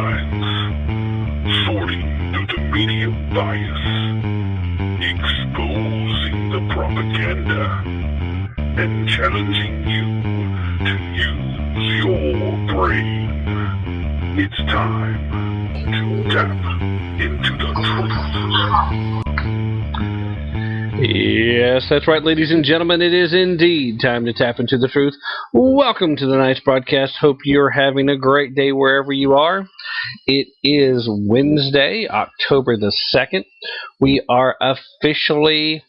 lines, sorting through the media bias, exposing the propaganda, and challenging you to use your brain. It's time to tap into the truth. Yes, that's right, ladies and gentlemen. It is indeed time to tap into the truth. Welcome to the night's broadcast. Hope you're having a great day wherever you are. It is Wednesday, October the 2nd. We are officially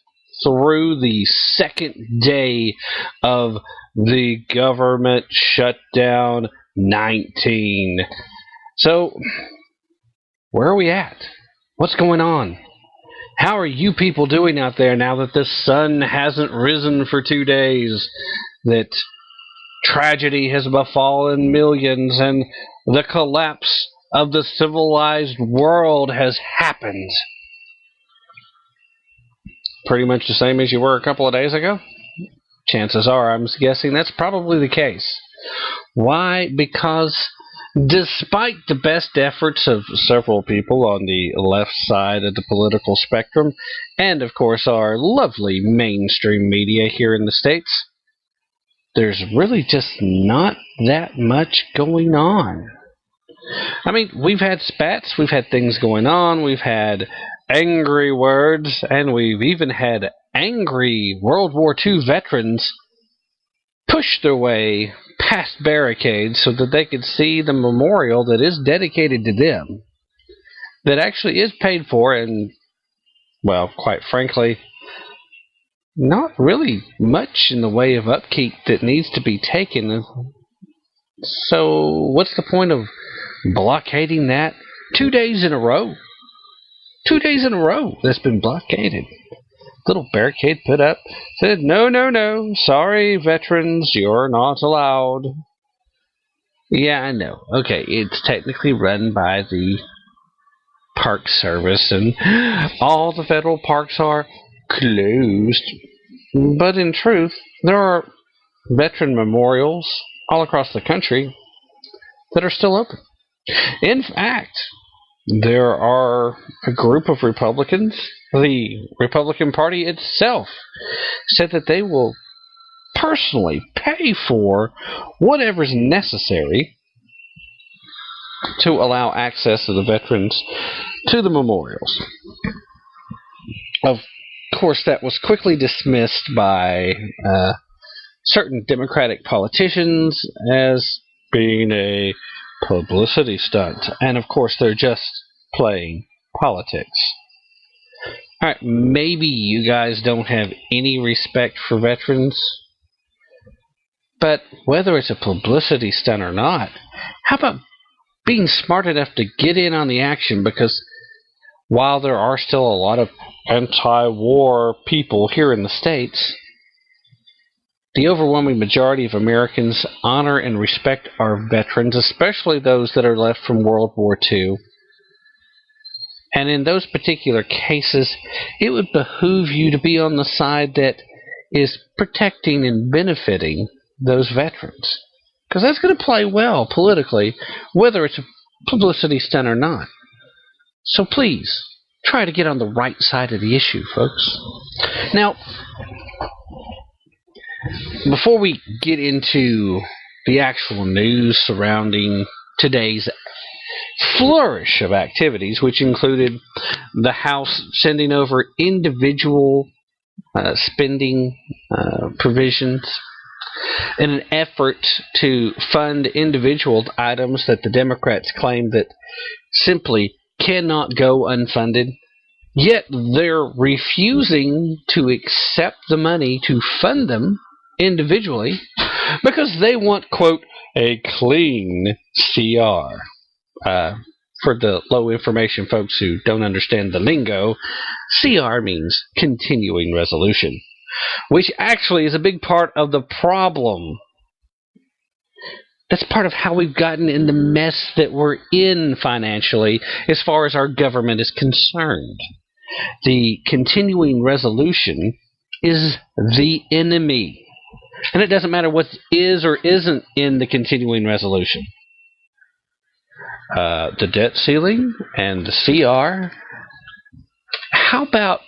through the second day of the government shutdown 19. So, where are we at? What's going on? How are you people doing out there now that the sun hasn't risen for 2 days, that tragedy has befallen millions, and the collapse of the civilized world has happened? Pretty much the same as you were a couple of days ago? Chances are, I'm guessing that's probably the case. Why? Because despite the best efforts of several people on the left side of the political spectrum, and of course our lovely mainstream media here in the States, there's really just not that much going on. I mean, we've had spats, we've had things going on, we've had angry words, and we've even had angry World War II veterans push their way past barricades so that they could see the memorial that is dedicated to them, that actually is paid for, and, well, quite frankly, not really much in the way of upkeep that needs to be taken. So what's the point of blockading that 2 days in a row? 2 days in a row that's been blockaded. Little barricade put up, said, no, sorry, veterans, you're not allowed. Yeah, I know. Okay, it's technically run by the Park Service, and all the federal parks are closed. But in truth, there are veteran memorials all across the country that are still open. In fact, there are a group of Republicans. The Republican Party itself said that they will personally pay for whatever's necessary to allow access of the veterans to the memorials. Of course, that was quickly dismissed by certain Democratic politicians as being a publicity stunt. And of course, they're just playing politics. Alright, maybe you guys don't have any respect for veterans, but whether it's a publicity stunt or not, how about being smart enough to get in on the action? Because while there are still a lot of anti-war people here in the States, the overwhelming majority of Americans honor and respect our veterans, especially those that are left from World War II. And in those particular cases, it would behoove you to be on the side that is protecting and benefiting those veterans. Because that's going to play well politically, whether it's a publicity stunt or not. So please, try to get on the right side of the issue, folks. Now, before we get into the actual news surrounding today's flourish of activities, which included the House sending over individual spending provisions in an effort to fund individual items that the Democrats claim that simply cannot go unfunded, yet they're refusing to accept the money to fund them individually because they want, quote, a clean CR. For the low information folks who don't understand the lingo, CR means continuing resolution, which actually is a big part of the problem. That's part of how we've gotten in the mess that we're in financially as far as our government is concerned. The continuing resolution is the enemy. And it doesn't matter what is or isn't in the continuing resolution. the debt ceiling and the CR. How about,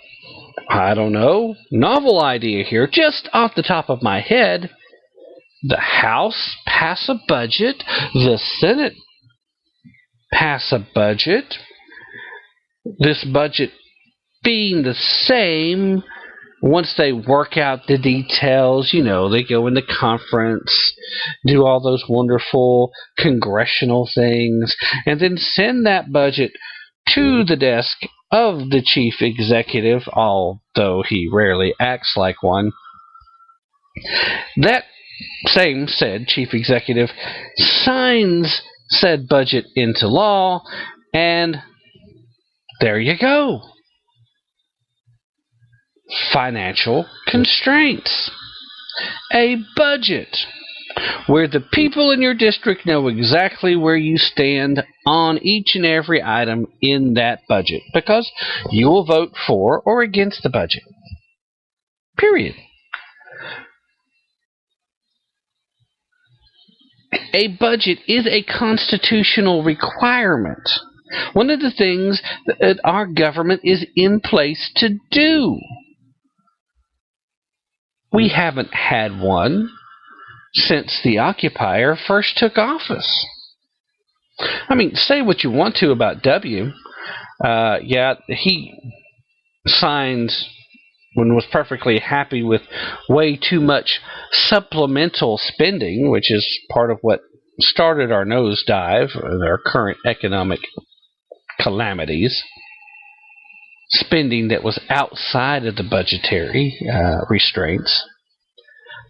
I don't know, novel idea here, just off the top of my head, the House pass a budget, the Senate pass a budget, this budget being the same. Once they work out the details, they go into conference, do all those wonderful congressional things, and then send that budget to the desk of the chief executive, although he rarely acts like one. That same said chief executive signs said budget into law, and there you go. Financial constraints. A budget where the people in your district know exactly where you stand on each and every item in that budget, because you will vote for or against the budget. Period. A budget is a constitutional requirement. One of the things that our government is in place to do. We haven't had one since the occupier first took office. I mean, say what you want to about W. He signed and was perfectly happy with way too much supplemental spending, which is part of what started our nosedive, our current economic calamities. Spending that was outside of the budgetary restraints.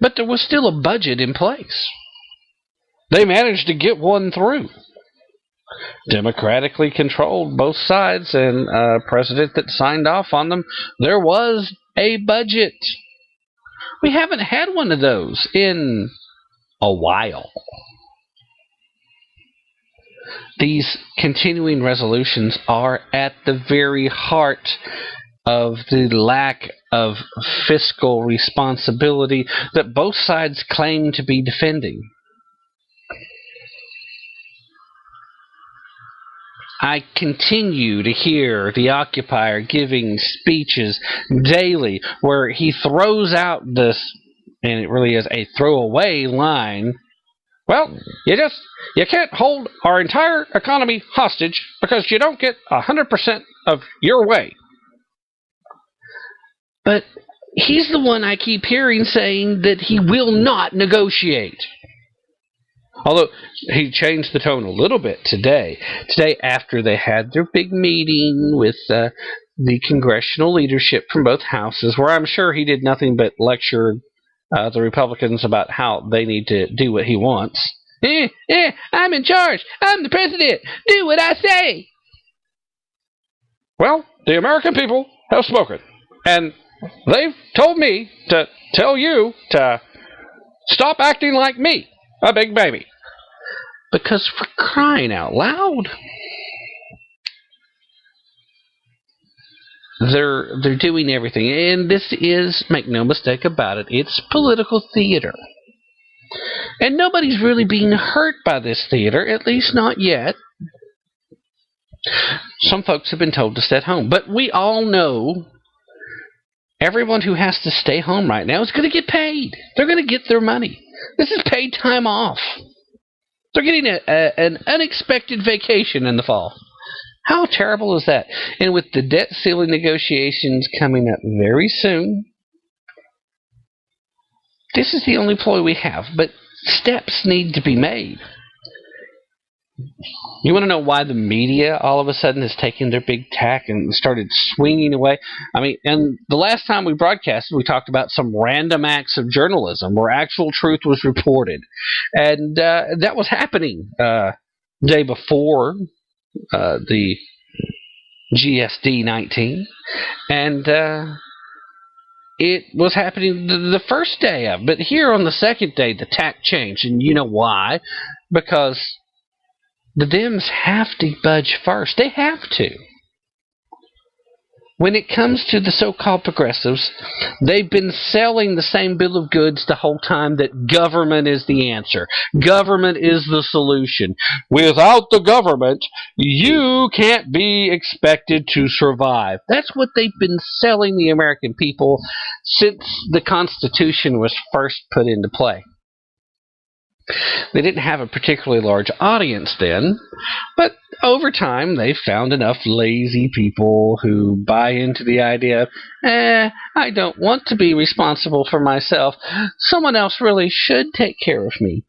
But there was still a budget in place. They managed to get one through. Democratically controlled, both sides, and a president that signed off on them. There was a budget. We haven't had one of those in a while. These continuing resolutions are at the very heart of the lack of fiscal responsibility that both sides claim to be defending. I continue to hear the occupier giving speeches daily where he throws out this, and it really is a throwaway line, well, you can't hold our entire economy hostage because you don't get 100% of your way. But he's the one I keep hearing saying that he will not negotiate. Although he changed the tone a little bit today. Today, after they had their big meeting with the congressional leadership from both houses, where I'm sure he did nothing but lecture the Republicans about how they need to do what he wants. I'm in charge. I'm the president. Do what I say. Well, the American people have spoken. And they've told me to tell you to stop acting like me, a big baby. Because for crying out loud, they're doing everything. And this is, make no mistake about it, it's political theater. And nobody's really being hurt by this theater, at least not yet. Some folks have been told to stay at home. But we all know everyone who has to stay home right now is going to get paid. They're going to get their money. This is paid time off. They're getting an unexpected vacation in the fall. How terrible is that? And with the debt ceiling negotiations coming up very soon, this is the only ploy we have. But steps need to be made. You want to know why the media all of a sudden has taken their big tack and started swinging away? I mean, and the last time we broadcasted, we talked about some random acts of journalism where actual truth was reported. And that was happening day before the GSD19. And it was happening the first day of. But here on the second day, the tack changed. And you know why? Because the Dems have to budge first. They have to. when it comes to the so-called progressives, they've been selling the same bill of goods the whole time, that government is the answer. Government is the solution. Without the government, you can't be expected to survive. That's what they've been selling the American people since the Constitution was first put into play. They didn't have a particularly large audience then, but over time they found enough lazy people who buy into the idea, I don't want to be responsible for myself. Someone else really should take care of me.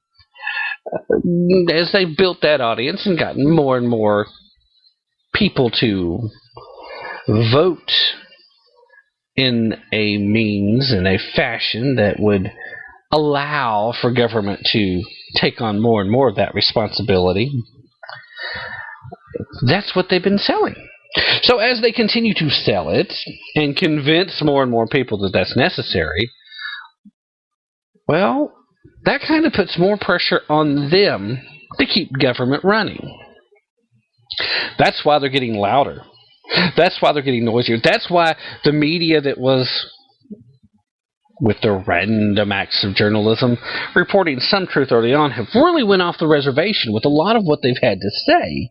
As they built that audience and gotten more and more people to vote in a means and a fashion that would allow for government to take on more and more of that responsibility, that's what they've been selling. So as they continue to sell it and convince more and more people that that's necessary, well, that kind of puts more pressure on them to keep government running. That's why they're getting louder. That's why they're getting noisier. That's why the media that was, with their random acts of journalism, reporting some truth early on, have really went off the reservation with a lot of what they've had to say.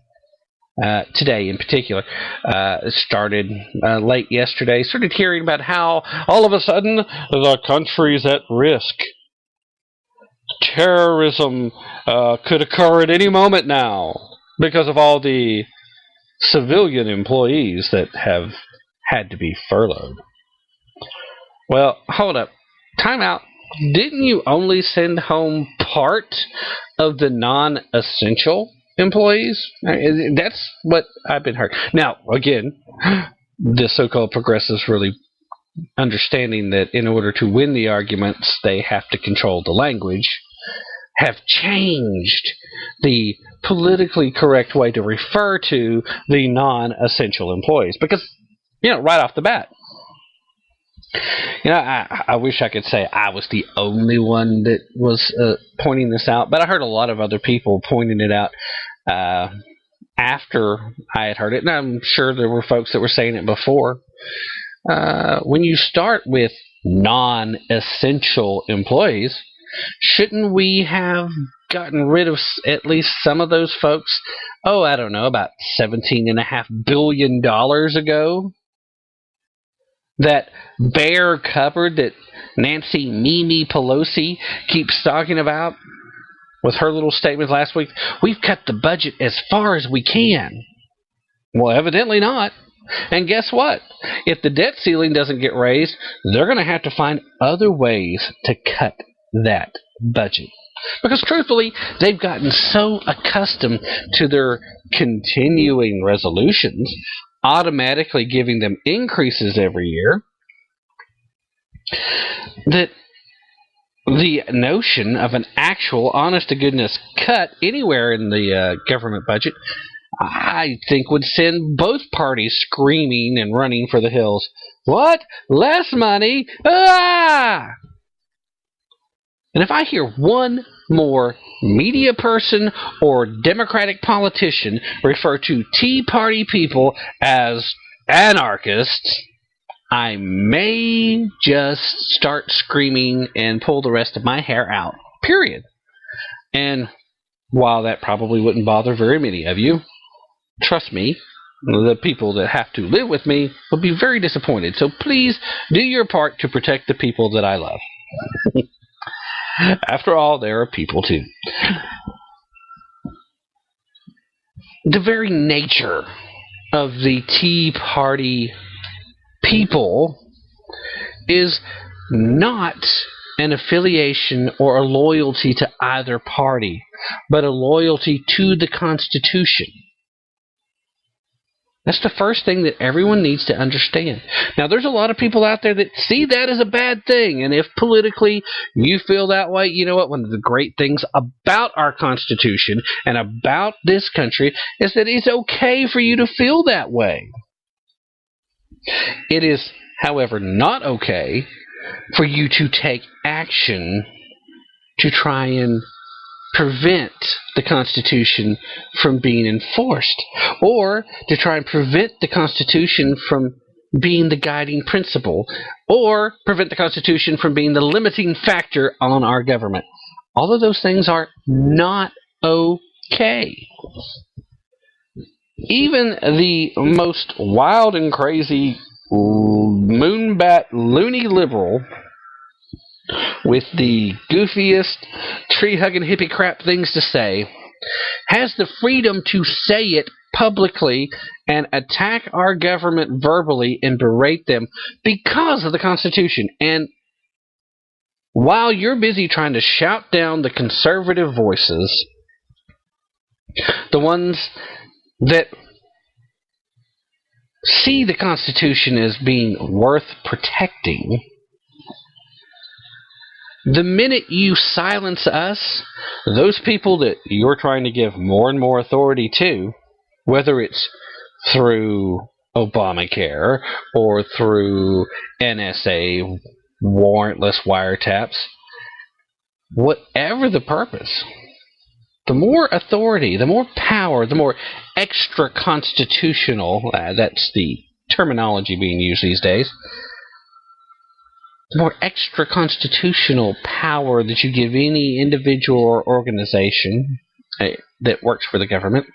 Today in particular, it started late yesterday, started hearing about how all of a sudden the country's at risk. Terrorism could occur at any moment now because of all the civilian employees that have had to be furloughed. Well, hold up. Time out. Didn't you only send home part of the non-essential employees? That's what I've been heard. Now, again, the so-called progressives really understanding that in order to win the arguments, they have to control the language, have changed the politically correct way to refer to the non-essential employees. Because, right off the bat, I wish I could say I was the only one that was pointing this out, but I heard a lot of other people pointing it out after I had heard it, and I'm sure there were folks that were saying it before. When you start with non-essential employees, shouldn't we have gotten rid of at least some of those folks, I don't know, about $17.5 billion ago? That bare cupboard that Nancy Mimi Pelosi keeps talking about with her little statement last week, we've cut the budget as far as we can. Well, evidently not. And guess what? If the debt ceiling doesn't get raised, they're going to have to find other ways to cut that budget. Because truthfully, they've gotten so accustomed to their continuing resolutions automatically giving them increases every year that the notion of an actual honest-to-goodness cut anywhere in the government budget, I think, would send both parties screaming and running for the hills. What? Less money? Ah! And if I hear one more media person or Democratic politician refer to Tea Party people as anarchists, I may just start screaming and pull the rest of my hair out. Period. And while that probably wouldn't bother very many of you, trust me, the people that have to live with me will be very disappointed. So please do your part to protect the people that I love. After all, there are people too. The very nature of the Tea Party people is not an affiliation or a loyalty to either party, but a loyalty to the Constitution. That's the first thing that everyone needs to understand. Now, there's a lot of people out there that see that as a bad thing, and if politically you feel that way, you know what? One of the great things about our Constitution and about this country is that it's okay for you to feel that way. It is, however, not okay for you to take action to try and prevent the Constitution from being enforced, or to try and prevent the Constitution from being the guiding principle, or prevent the Constitution from being the limiting factor on our government. All of those things are not okay. Even the most wild and crazy moonbat loony liberal with the goofiest tree-hugging hippie crap things to say has the freedom to say it publicly and attack our government verbally and berate them because of the Constitution. And while you're busy trying to shout down the conservative voices, the ones that see the Constitution as being worth protecting, the minute you silence us, those people that you're trying to give more and more authority to, whether it's through Obamacare or through NSA warrantless wiretaps, whatever the purpose, the more authority, the more power, the more extra constitutional, that's the terminology being used these days, the more extra constitutional power that you give any individual or organization that works for the government,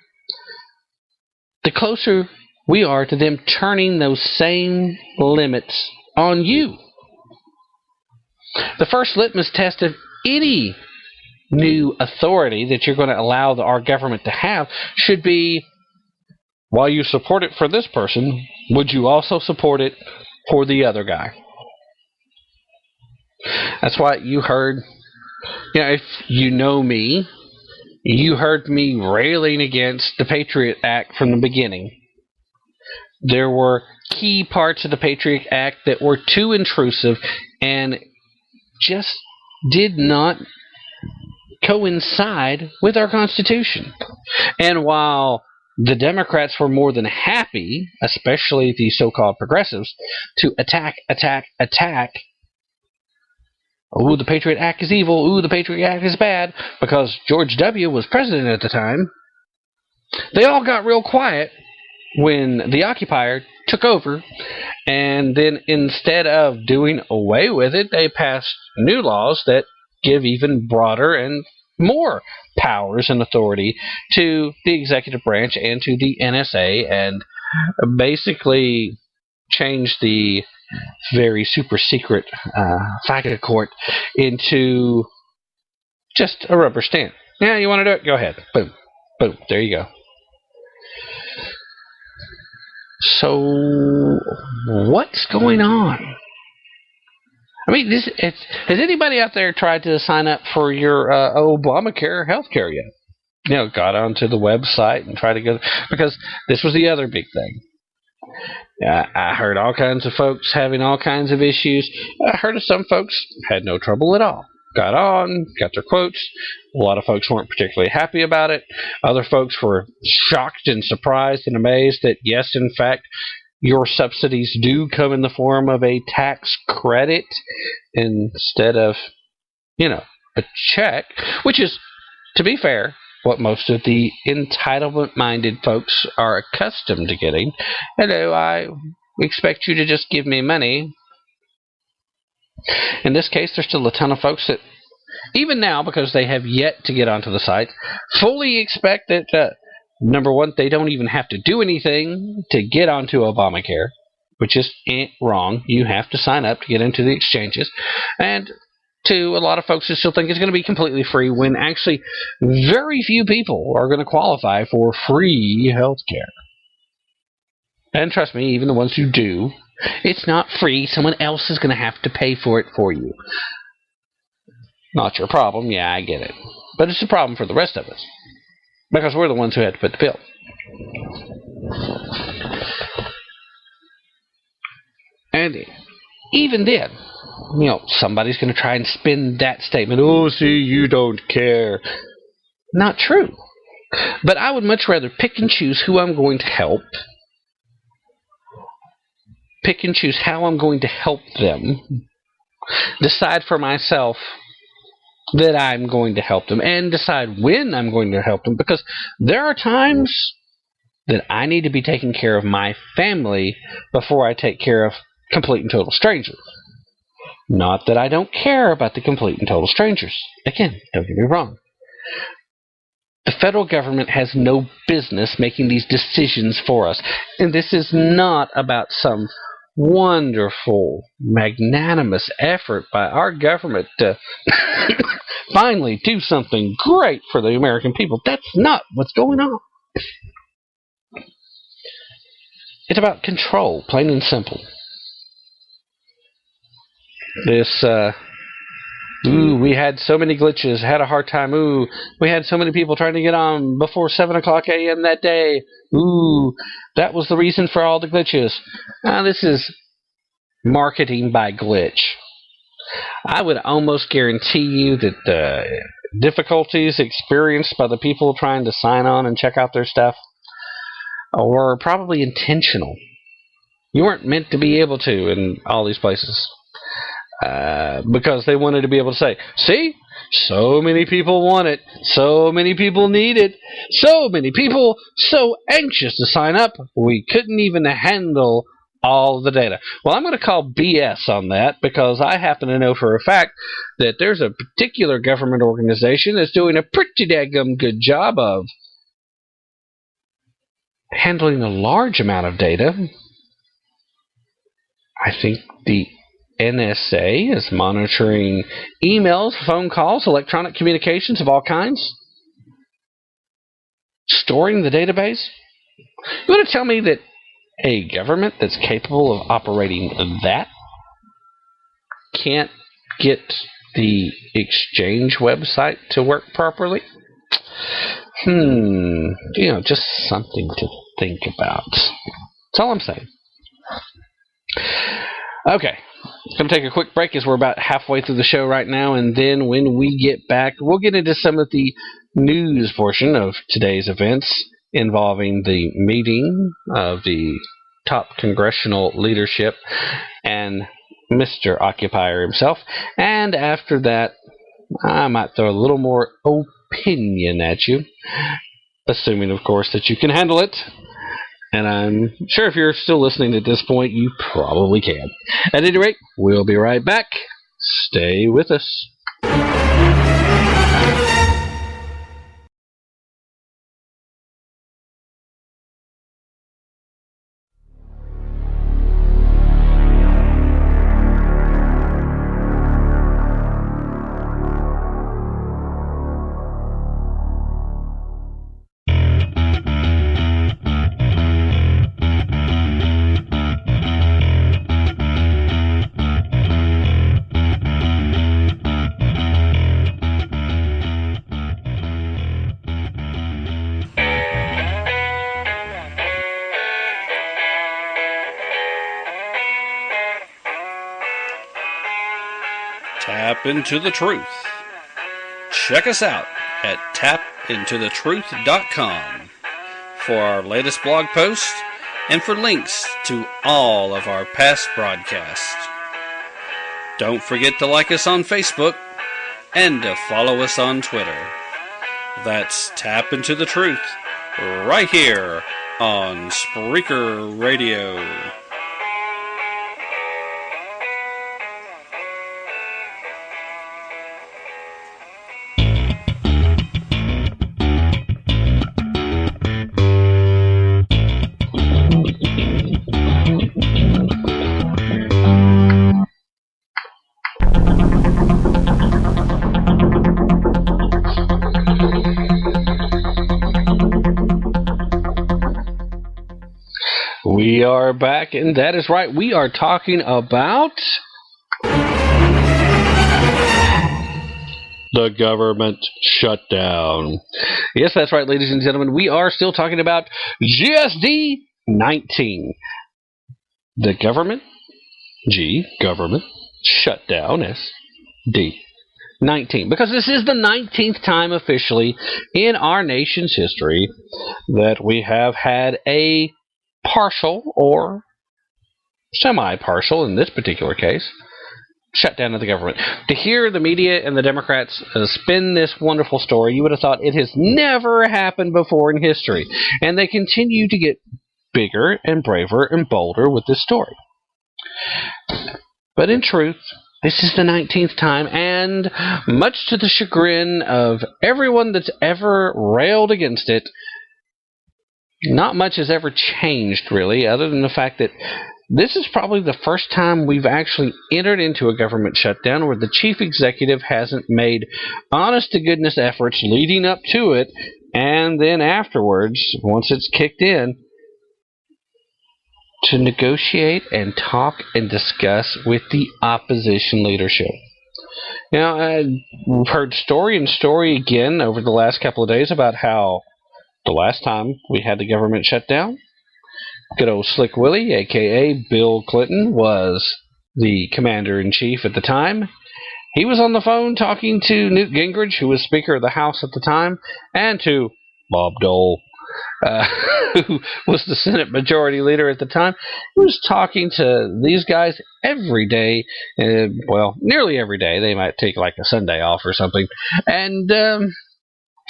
the closer we are to them turning those same limits on you. The first litmus test of any new authority that you're going to allow our government to have should be, while you support it for this person, would you also support it for the other guy? That's why you heard, if you know me, you heard me railing against the Patriot Act from the beginning. There were key parts of the Patriot Act that were too intrusive and just did not coincide with our Constitution. And while the Democrats were more than happy, especially the so-called progressives, to attack, oh, the Patriot Act is evil, ooh, the Patriot Act is bad, because George W. was president at the time, they all got real quiet when the occupier took over, and then instead of doing away with it, they passed new laws that give even broader and more powers and authority to the executive branch and to the NSA, and basically change the very super secret FICA court into just a rubber stamp. Yeah, you want to do it? Go ahead. Boom. Boom. There you go. So, what's going on? I mean, has anybody out there tried to sign up for your Obamacare healthcare yet? Got onto the website and tried to go, because this was the other big thing. I heard all kinds of folks having all kinds of issues. I heard of some folks had no trouble at all. Got on, got their quotes. A lot of folks weren't particularly happy about it. Other folks were shocked and surprised and amazed that, yes, in fact, your subsidies do come in the form of a tax credit instead of, a check, which is, to be fair, what most of the entitlement-minded folks are accustomed to getting. Hello, I expect you to just give me money. In this case, there's still a ton of folks that, even now, because they have yet to get onto the site, fully expect that, number one, they don't even have to do anything to get onto Obamacare, which is wrong. You have to sign up to get into the exchanges. And two, a lot of folks still think it's going to be completely free when actually very few people are going to qualify for free health care. And trust me, even the ones who do, it's not free. Someone else is going to have to pay for it for you. Not your problem. Yeah, I get it. But it's a problem for the rest of us, because we're the ones who had to put the bill. And even then, somebody's going to try and spin that statement. Oh, see, you don't care. Not true. But I would much rather pick and choose who I'm going to help, pick and choose how I'm going to help them, decide for myself that I'm going to help them, and decide when I'm going to help them, because there are times that I need to be taking care of my family before I take care of complete and total strangers. Not that I don't care about the complete and total strangers. Again, don't get me wrong. The federal government has no business making these decisions for us. And this is not about some wonderful, magnanimous effort by our government to finally do something great for the American people. That's not what's going on. It's about control, plain and simple. This, we had so many glitches, had a hard time, we had so many people trying to get on before 7 o'clock a.m. that day, that was the reason for all the glitches. This is marketing by glitch. I would almost guarantee you that the difficulties experienced by the people trying to sign on and check out their stuff were probably intentional. You weren't meant to be able to in all these places. Because they wanted to be able to say, see, so many people want it, so many people need it, so many people so anxious to sign up, we couldn't even handle all the data. Well, I'm going to call BS on that because I happen to know for a fact that there's a particular government organization that's doing a pretty daggum good job of handling a large amount of data. I think the NSA is monitoring emails, phone calls, electronic communications of all kinds, storing the database. You want to tell me that a government that's capable of operating that can't get the exchange website to work properly? Just something to think about. That's all I'm saying. Okay. Going to take a quick break as we're about halfway through the show right now, and then when we get back, we'll get into some of the news portion of today's events involving the meeting of the top congressional leadership and Mr. Occupier himself. And after that, I might throw a little more opinion at you, assuming, of course, that you can handle it. And I'm sure if you're still listening at this point, you probably can. At any rate, we'll be right back. Stay with us. Tap into the truth. Check us out at tapintothetruth.com for our latest blog posts and for links to all of our past broadcasts. Don't forget to like us on Facebook and to follow us on Twitter. That's Tap Into the Truth right here on Spreaker Radio. We are back, and that is right. We are talking about the government shutdown. Yes, that's right, ladies and gentlemen. We are still talking about GSD19. The government, G, government, shutdown, S, D, 19. Because this is the 19th time officially in our nation's history that we have had a partial or semi-partial, in this particular case, shutdown of the government. To hear the media and the Democrats spin this wonderful story, you would have thought it has never happened before in history. And they continue to get bigger and braver and bolder with this story. But in truth, this is the 19th time, and much to the chagrin of everyone that's ever railed against it, not much has ever changed, really, other than the fact that this is probably the first time we've actually entered into a government shutdown where the chief executive hasn't made honest-to-goodness efforts leading up to it, and then afterwards, once it's kicked in, to negotiate and talk and discuss with the opposition leadership. Now, we've heard story and story again over the last couple of days about how the last time we had the government shut down, good old Slick Willie, a.k.a. Bill Clinton, was the commander-in-chief at the time. He was on the phone talking to Newt Gingrich, who was Speaker of the House at the time, and to Bob Dole, who was the Senate Majority Leader at the time. He was talking to these guys every day, well, nearly every day. They might take like a Sunday off or something. And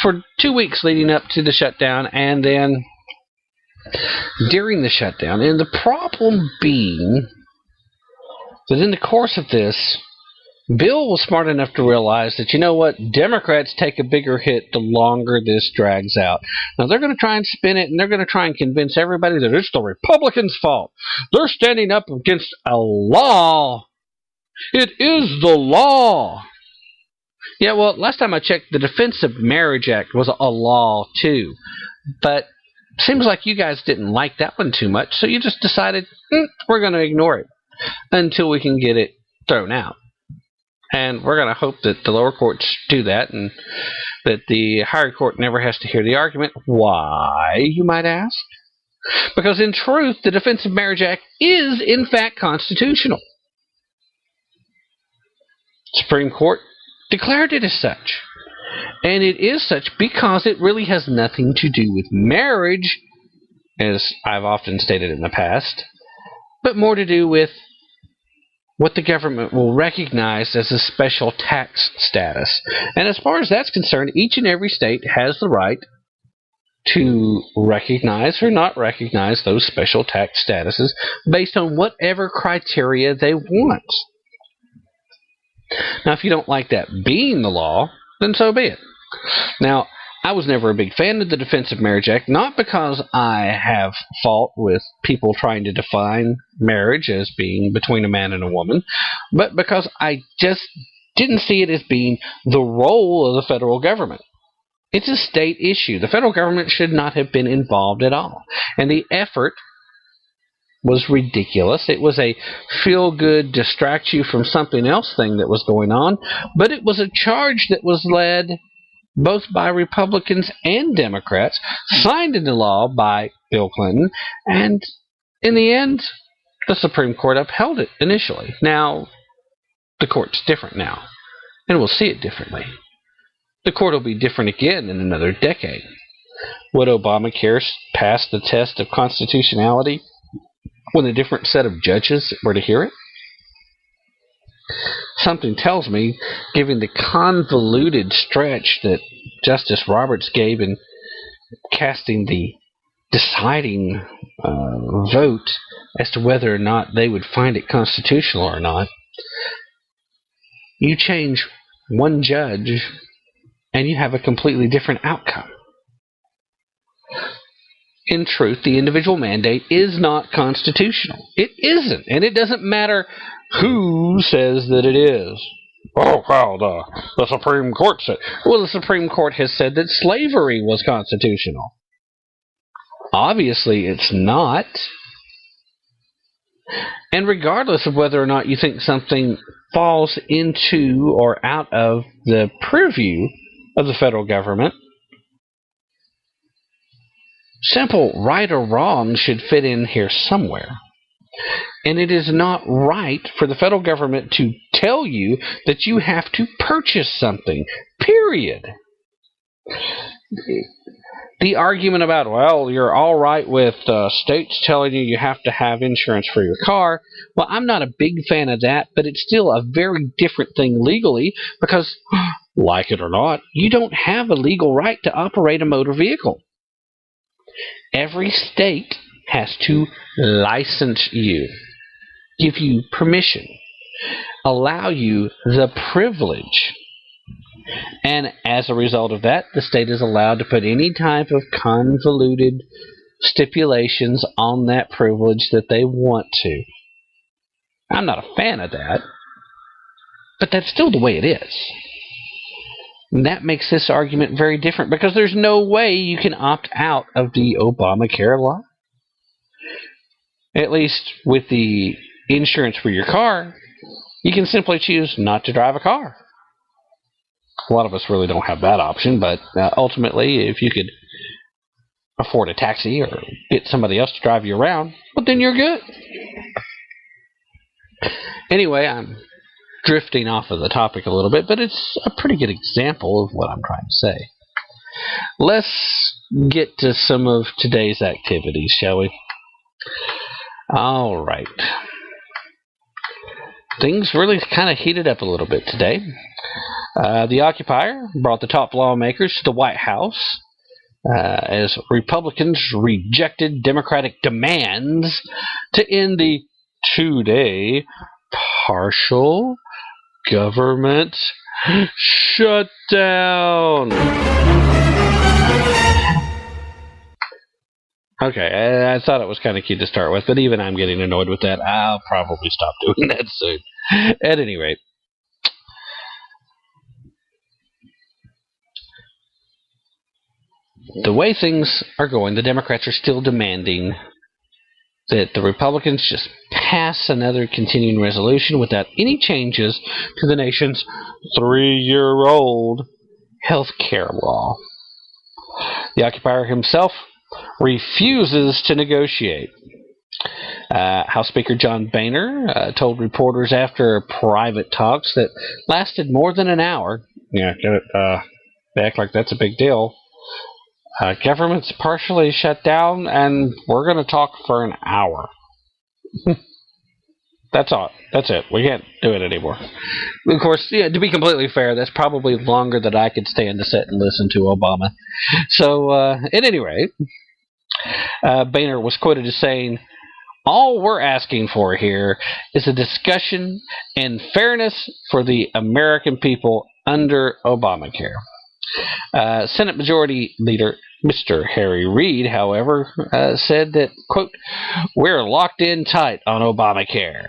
for 2 weeks leading up to the shutdown, and then during the shutdown. And the problem being that in the course of this, Bill was smart enough to realize that, you know what, Democrats take a bigger hit the longer this drags out. Now, they're going to try and spin it, and they're going to try and convince everybody that it's the Republicans' fault. They're standing up against a law. It is the law. Yeah, well, last time I checked, the Defense of Marriage Act was a law, too. But seems like you guys didn't like that one too much, so you just decided, we're going to ignore it until we can get it thrown out. And we're going to hope that the lower courts do that and that the higher court never has to hear the argument. Why, you might ask? Because in truth, the Defense of Marriage Act is, in fact, constitutional. Supreme Court declared it as such. And it is such because it really has nothing to do with marriage, as I've often stated in the past, but more to do with what the government will recognize as a special tax status. And as far as that's concerned, each and every state has the right to recognize or not recognize those special tax statuses based on whatever criteria they want. Now, if you don't like that being the law, then so be it. Now, I was never a big fan of the Defense of Marriage Act, not because I have fault with people trying to define marriage as being between a man and a woman, but because I just didn't see it as being the role of the federal government. It's a state issue. The federal government should not have been involved at all. And the effort was ridiculous. It was a feel-good, distract you from something else thing that was going on, but it was a charge that was led both by Republicans and Democrats, signed into law by Bill Clinton, and in the end, the Supreme Court upheld it initially. Now, the court's different now, and we'll see it differently. The court will be different again in another decade. Would Obamacare pass the test of constitutionality when a different set of judges were to hear it? Something tells me, given the convoluted stretch that Justice Roberts gave in casting the deciding vote as to whether or not they would find it constitutional or not, you change one judge and you have a completely different outcome. In truth, the individual mandate is not constitutional. It isn't, and it doesn't matter who says that it is. Oh, well, the Supreme Court said. Well, the Supreme Court has said that slavery was constitutional. Obviously, it's not. And regardless of whether or not you think something falls into or out of the purview of the federal government, simple right or wrong should fit in here somewhere. And it is not right for the federal government to tell you that you have to purchase something, period. the argument about, well, you're all right with states telling you have to have insurance for your car. Well, I'm not a big fan of that, but it's still a very different thing legally because, like it or not, you don't have a legal right to operate a motor vehicle. Every state has to license you, give you permission, allow you the privilege. And as a result of that, the state is allowed to put any type of convoluted stipulations on that privilege that they want to. I'm not a fan of that, but that's still the way it is. And that makes this argument very different because there's no way you can opt out of the Obamacare law. At least with the insurance for your car, you can simply choose not to drive a car. A lot of us really don't have that option, but ultimately, if you could afford a taxi or get somebody else to drive you around, well, then you're good. Anyway, I'm drifting off of the topic a little bit, but it's a pretty good example of what I'm trying to say. Let's get to some of today's activities, shall we? All right. Things really kind of heated up a little bit today. The Occupier brought the top lawmakers to the White House as Republicans rejected Democratic demands to end the two-day partial government shutdown. Okay, I thought it was kind of cute to start with, but even I'm getting annoyed with that. I'll probably stop doing that soon. At any rate, the way things are going, the Democrats are still demanding that the Republicans just pass another continuing resolution without any changes to the nation's 3-year-old health care law. The Occupier himself refuses to negotiate. House Speaker John Boehner told reporters after private talks that lasted more than an hour. Yeah, they act like that's a big deal. Government's partially shut down, and we're going to talk for an hour. That's all. That's it. We can't do it anymore. Of course, yeah, to be completely fair, that's probably longer than I could stand to sit and listen to Obama. So, at any rate, Boehner was quoted as saying, "All we're asking for here is a discussion and fairness for the American people under Obamacare." Senate Majority Leader Mr. Harry Reid, however, said that, quote, "We're locked in tight on Obamacare,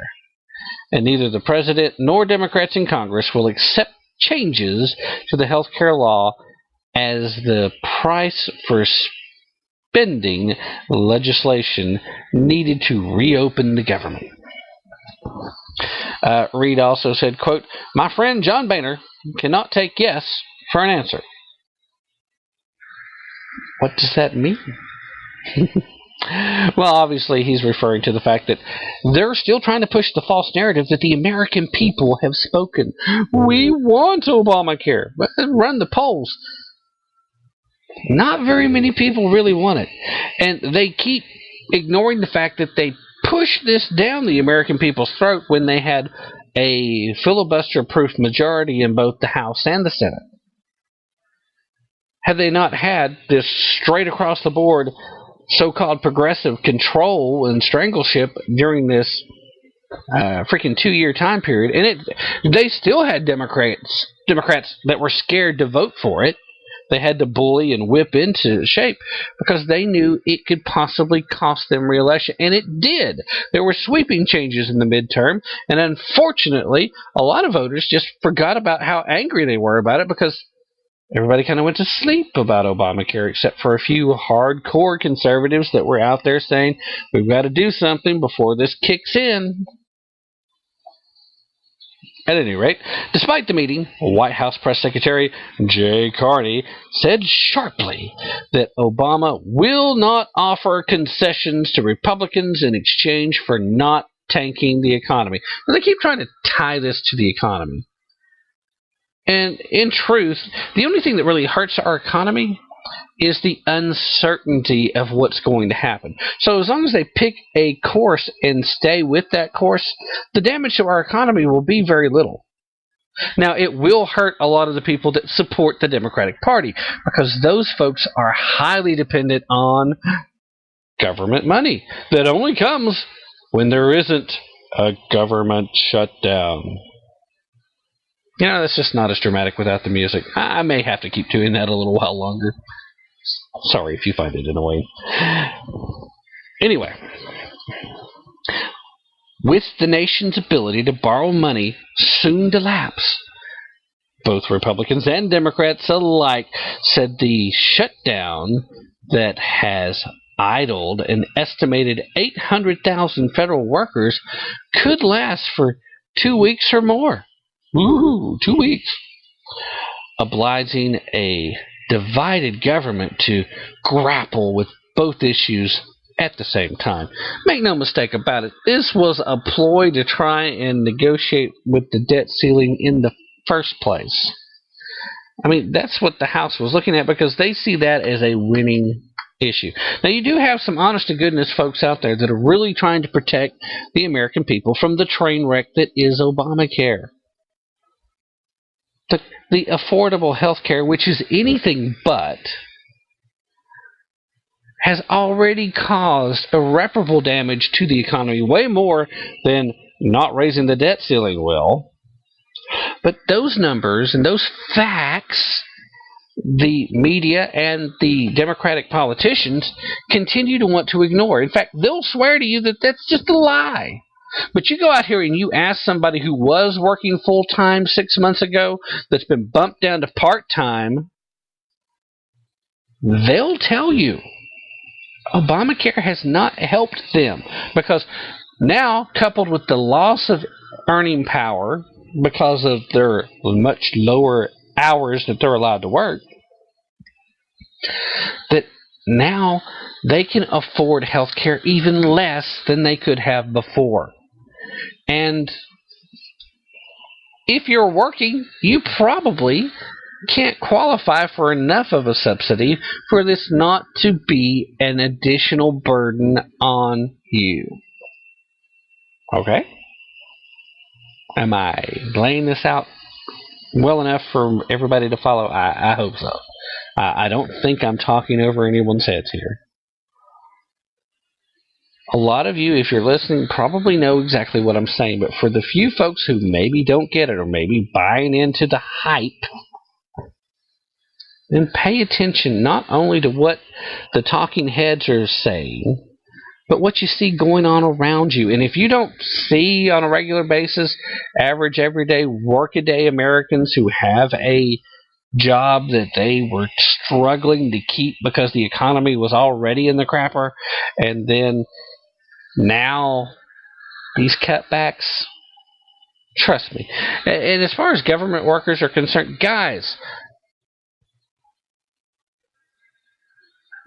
and neither the President nor Democrats in Congress will accept changes to the health care law as the price for spending legislation needed to reopen the government." Reid also said, quote, "My friend John Boehner cannot take yes for an answer." What does that mean? Well, obviously he's referring to the fact that they're still trying to push the false narrative that the American people have spoken. We want Obamacare. Run the polls. Not very many people really want it. And they keep ignoring the fact that they pushed this down the American people's throat when they had a filibuster-proof majority in both the House and the Senate. Had they not had this straight-across-the-board so-called progressive control and strangleship during this freaking 2-year time period, and they still had Democrats that were scared to vote for it. They had to bully and whip into shape because they knew it could possibly cost them re-election, and it did. There were sweeping changes in the midterm, and unfortunately, a lot of voters just forgot about how angry they were about it because everybody kind of went to sleep about Obamacare, except for a few hardcore conservatives that were out there saying, we've got to do something before this kicks in. At any rate, despite the meeting, White House Press Secretary Jay Carney said sharply that Obama will not offer concessions to Republicans in exchange for not tanking the economy. Now, they keep trying to tie this to the economy. And in truth, the only thing that really hurts our economy is the uncertainty of what's going to happen. So as long as they pick a course and stay with that course, the damage to our economy will be very little. Now, it will hurt a lot of the people that support the Democratic Party, because those folks are highly dependent on government money that only comes when there isn't a government shutdown. You know, that's just not as dramatic without the music. I may have to keep doing that a little while longer. Sorry if you find it annoying. Anyway, with the nation's ability to borrow money soon to lapse, both Republicans and Democrats alike said the shutdown that has idled an estimated 800,000 federal workers could last for 2 weeks or more. Ooh, 2 weeks. Obliging a divided government to grapple with both issues at the same time. Make no mistake about it, this was a ploy to try and negotiate with the debt ceiling in the first place. I mean, that's what the House was looking at, because they see that as a winning issue. Now, you do have some honest-to-goodness folks out there that are really trying to protect the American people from the train wreck that is Obamacare. The affordable health care, which is anything but, has already caused irreparable damage to the economy, way more than not raising the debt ceiling will. But those numbers and those facts, the media and the Democratic politicians continue to want to ignore. In fact, they'll swear to you that that's just a lie. But you go out here and you ask somebody who was working full-time 6 months ago that's been bumped down to part-time, they'll tell you Obamacare has not helped them, because now, coupled with the loss of earning power because of their much lower hours that they're allowed to work, that now they can afford health care even less than they could have before. And if you're working, you probably can't qualify for enough of a subsidy for this not to be an additional burden on you. Okay? Am I laying this out well enough for everybody to follow? I hope so. I don't think I'm talking over anyone's heads here. A lot of you, if you're listening, probably know exactly what I'm saying, but for the few folks who maybe don't get it or maybe buying into the hype, then pay attention not only to what the talking heads are saying, but what you see going on around you. And if you don't see on a regular basis average, everyday, workaday Americans who have a job that they were struggling to keep because the economy was already in the crapper, and then now these cutbacks, trust me. And as far as government workers are concerned, guys,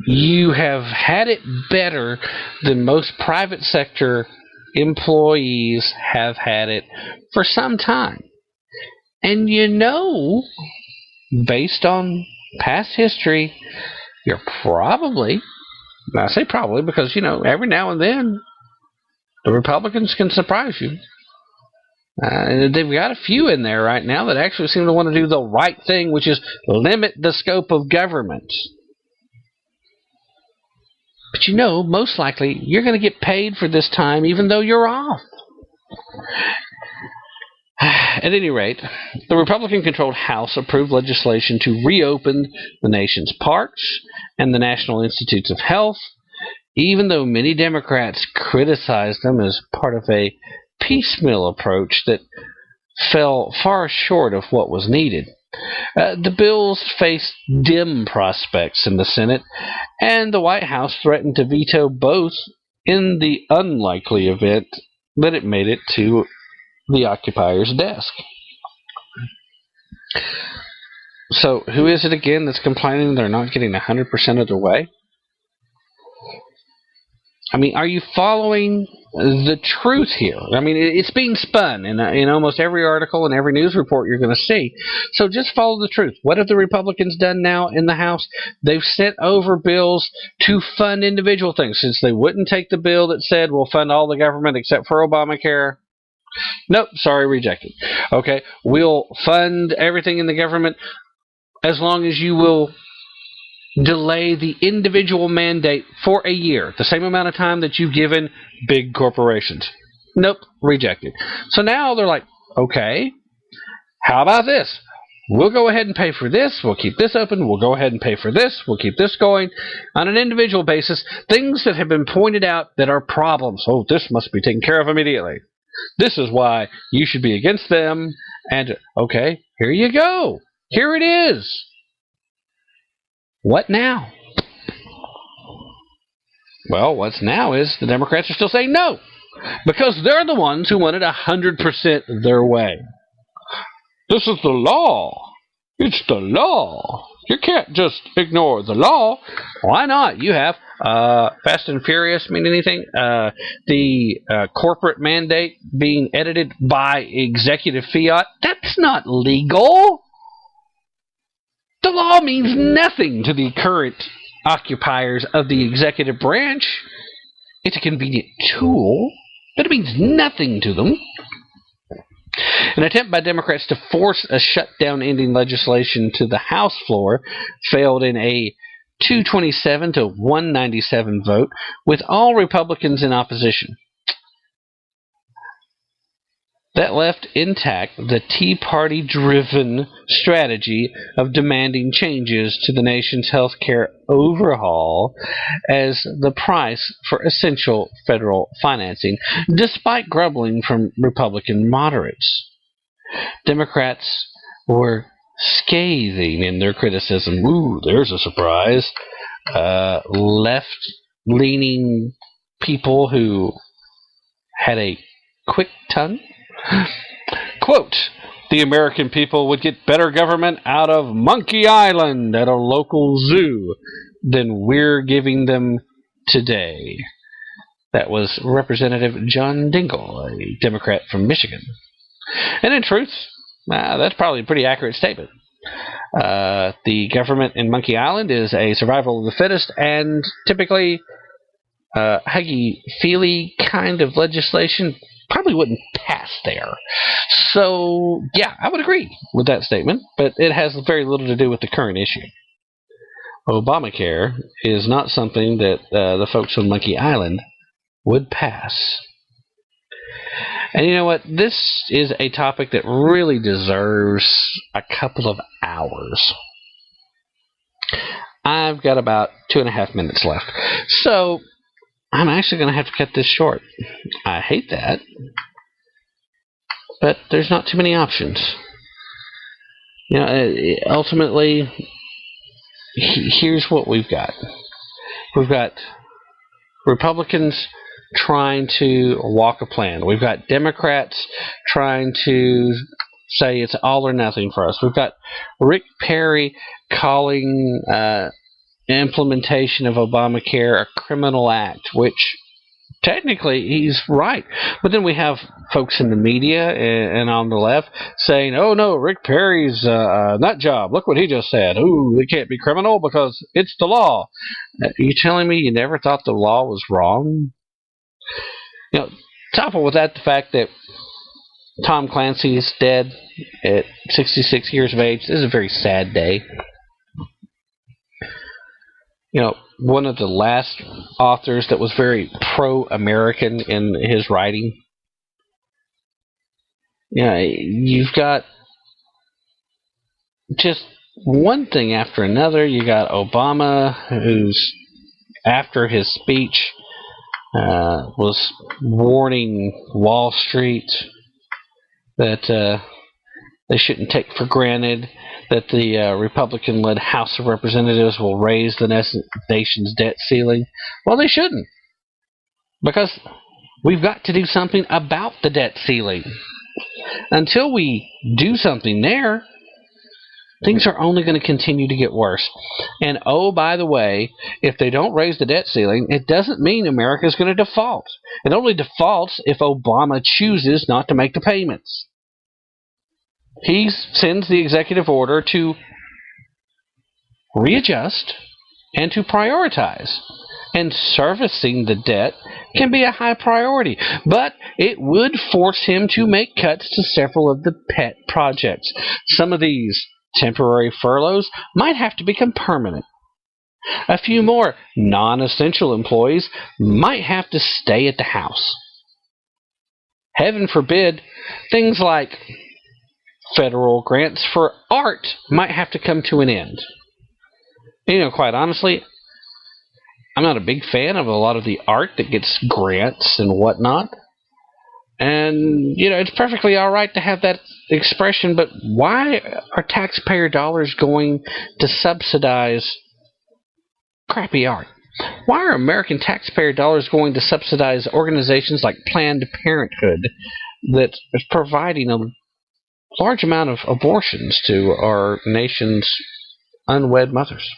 you have had it better than most private sector employees have had it for some time. And you know, based on past history, you're probably, I say probably because, you know, every now and then the Republicans can surprise you. And they've got a few in there right now that actually seem to want to do the right thing, which is limit the scope of government. But you know, most likely, you're going to get paid for this time even though you're off. At any rate, the Republican-controlled House approved legislation to reopen the nation's parks and the National Institutes of Health, even though many Democrats criticized them as part of a piecemeal approach that fell far short of what was needed. The bills faced dim prospects in the Senate, and the White House threatened to veto both in the unlikely event that it made it to the occupier's desk. So, who is it again that's complaining they're not getting 100% of their way? I mean, are you following the truth here? I mean, it's being spun in almost every article and every news report you're going to see. So just follow the truth. What have the Republicans done now in the House? They've sent over bills to fund individual things. Since they wouldn't take the bill that said we'll fund all the government except for Obamacare. Nope, sorry, rejected. Okay, we'll fund everything in the government as long as you will delay the individual mandate for a year, the same amount of time that you've given big corporations. Nope, rejected. So now they're like, okay, how about this? We'll go ahead and pay for this. We'll keep this open. We'll go ahead and pay for this. We'll keep this going on an individual basis. Things that have been pointed out that are problems. Oh, this must be taken care of immediately. This is why you should be against them. And, okay, here you go. Here it is. What now? Well, what's now is the Democrats are still saying no, because they're the ones who want it 100% their way. This is the law. It's the law. You can't just ignore the law. Why not? You have Fast and Furious mean anything? The corporate mandate being edited by executive fiat. That's not legal. The law means nothing to the current occupiers of the executive branch. It's a convenient tool, but it means nothing to them. An attempt by Democrats to force a shutdown-ending legislation to the House floor failed in a 227 to 197 vote, with all Republicans in opposition. That left intact the Tea Party-driven strategy of demanding changes to the nation's health care overhaul as the price for essential federal financing, despite grumbling from Republican moderates. Democrats were scathing in their criticism. Ooh, there's a surprise. Left-leaning people who had a quick tongue. Quote, the American people would get better government out of Monkey Island at a local zoo than we're giving them today. That was Representative John Dingell, a Democrat from Michigan. And in truth, that's probably a pretty accurate statement. The government in Monkey Island is a survival of the fittest and typically huggy-feely kind of legislation probably wouldn't pass there. So, yeah, I would agree with that statement, but it has very little to do with the current issue. Obamacare is not something that the folks on Monkey Island would pass. And you know what? This is a topic that really deserves a couple of hours. I've got about 2.5 minutes left. So, I'm actually going to have to cut this short. I hate that. But there's not too many options. You know, ultimately, here's what we've got. We've got Republicans trying to walk a plan. We've got Democrats trying to say it's all or nothing for us. We've got Rick Perry calling implementation of Obamacare a criminal act, which technically he's right. But then we have folks in the media and on the left saying, oh no, Rick Perry's nut job. Look what he just said. Ooh, it can't be criminal because it's the law. Are you telling me you never thought the law was wrong? You know, topple with that the fact that Tom Clancy is dead at 66 years of age. This is a very sad day. You know, one of the last authors that was very pro-American in his writing. You know, you've got just one thing after another. You got Obama, who's, after his speech, was warning Wall Street that they shouldn't take for granted that the Republican-led House of Representatives will raise the nation's debt ceiling. Well, they shouldn't, because we've got to do something about the debt ceiling. Until we do something there, things are only going to continue to get worse. And oh, by the way, if they don't raise the debt ceiling, it doesn't mean America is going to default. It only defaults if Obama chooses not to make the payments. He sends the executive order to readjust and to prioritize. And servicing the debt can be a high priority, but it would force him to make cuts to several of the pet projects. Some of these temporary furloughs might have to become permanent. A few more non-essential employees might have to stay at the house. Heaven forbid, things like federal grants for art might have to come to an end. Quite honestly, I'm not a big fan of a lot of the art that gets grants and whatnot. And, it's perfectly all right to have that expression, but why are taxpayer dollars going to subsidize crappy art? Why are American taxpayer dollars going to subsidize organizations like Planned Parenthood that is providing a large amount of abortions to our nation's unwed mothers?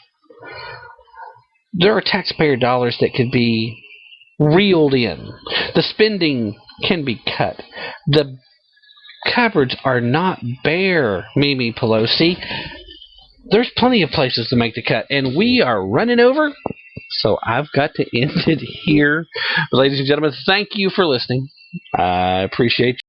There are taxpayer dollars that could be reeled in. The spending can be cut. The cupboards are not bare, Mimi Pelosi. There's plenty of places to make the cut, and we are running over, so I've got to end it here. But ladies and gentlemen, thank you for listening. I appreciate you.